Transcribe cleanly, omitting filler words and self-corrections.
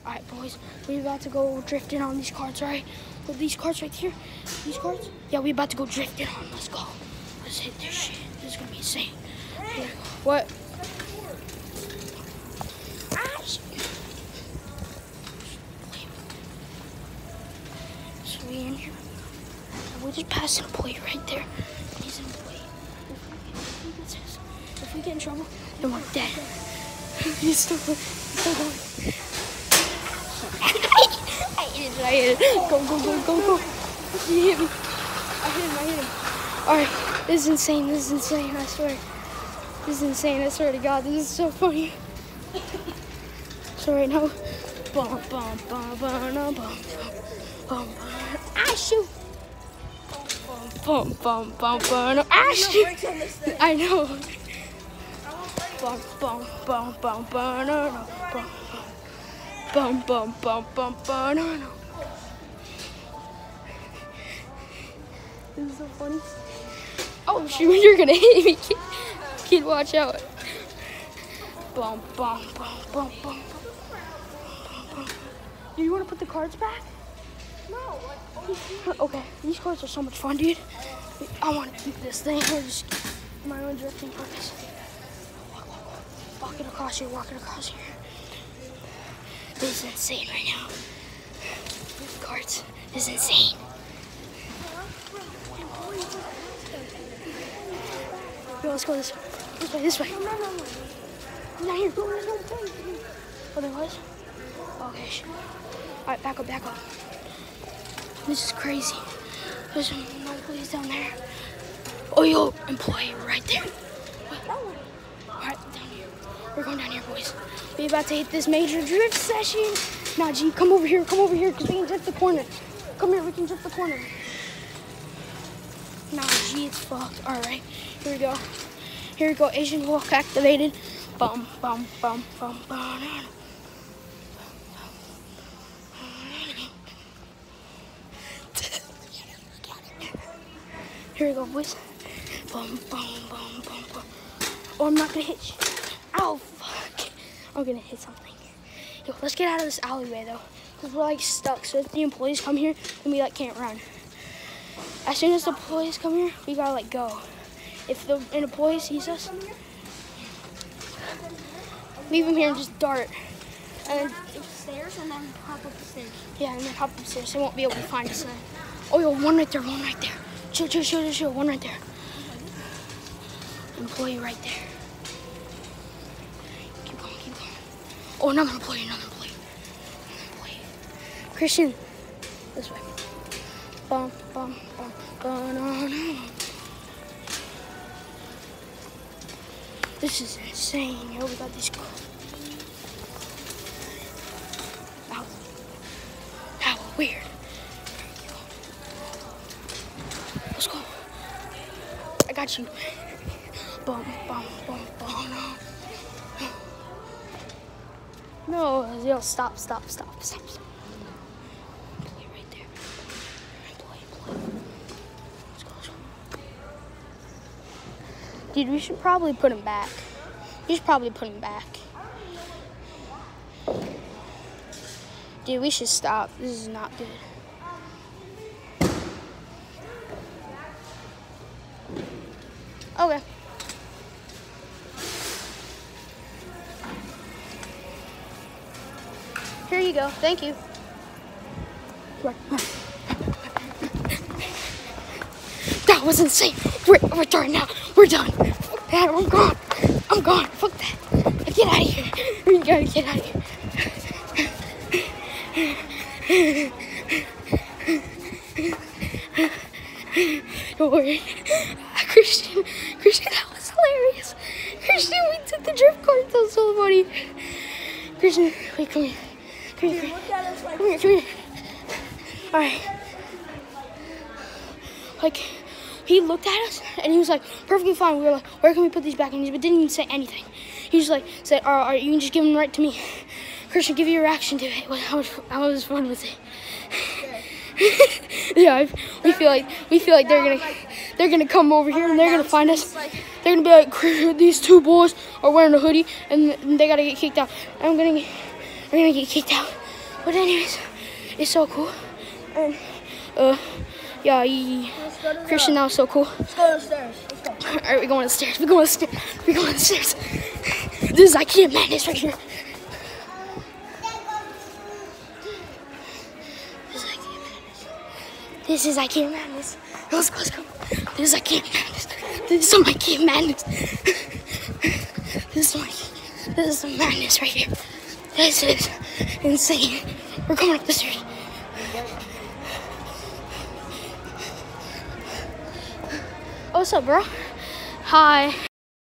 Alright, boys, we're about to go drifting on these carts, alright? With these carts right here, these carts, yeah, we're about to go drifting on. Let's go. Let's hit this shit. This is gonna be insane. Here. What? Ah, shit. So we in here. We're just passing a plate right there. He's in the plate. If we get in trouble, then we're dead. He's still going. I hit it. Go. He hit me. I hit him. Alright, this is insane. I swear. This is insane. I swear to God, this is so funny. So right now, I shoot. I shoot. I know. This is so funny. Oh shoot, you're gonna hit me, kid, watch out. Do you want to put the cards back? No. Okay, these cards are so much fun, dude. I want to keep this thing. Or just my own drifting purpose. Walking across here. This is insane right now. These cards is insane. Yo, let's go this way. No. He's not here. Oh, there was? Okay, shit. Alright, back up. This is crazy. There's no police down there. Oh, yo, employee right there. Alright, down here. We're going down here, boys. We're about to hit this major drift session. Nah, G, come over here, because we can drift the corner. Come here, we can drift the corner. Nah, G, it's fucked. Alright, here we go. Asian walk activated. Bum. Here we go, boys. Bum. Oh, I'm not gonna hit you. Ow, fuck. I'm gonna hit something. Yo, let's get out of this alleyway, though. Because we're, like, stuck. So if the employees come here, then we, like, can't run. As soon as the employees come here, we gotta, like, go. If an employee sees us, leave him here and just dart. And then upstairs and then hop up the stairs. Yeah, and then hop upstairs. They won't be able to find us then. Oh, yo, one right there. Chill. One right there. Employee right there. Keep going. Oh, another employee. Christian, this way. Bum. This is insane, yo. We got these. How weird. Let's go. I got you. Bum. No, yo, stop. Employee right there. Employee. Let's go. Dude, we should probably put him back. Dude, we should stop. This is not good. Okay. Here you go. Thank you. That was insane. We're done now. We're done. Fuck that. I'm gone. Fuck that. Get out of here. We gotta get out of here. Don't worry. Christian, that was hilarious. Christian, we took the drift cart. That was so funny. Christian, wait, come here. Come here. Alright. Like, he looked at us and he was like, perfectly fine. We were like, where can we put these back? And he didn't even say anything. He just like said, all right, you can just give them right to me. Christian, give your reaction to it. How much fun was it? Yeah, we feel like they're gonna come over here and they're gonna find us. They're gonna be like, these two boys are wearing a hoodie and they gotta get kicked out. I'm gonna get kicked out. But anyways, it's so cool. And yeah, Christian now is so cool. Let's go upstairs. Let's go. Alright, we're going upstairs. We're going upstairs. We're going upstairs. This is IKEA madness right here. This is IKEA madness. Let's go, let's go. This is IKEA madness. This is some IKEA madness. This is some madness right here. This is insane. We're going up the stairs. Oh, what's up, bro? Hi.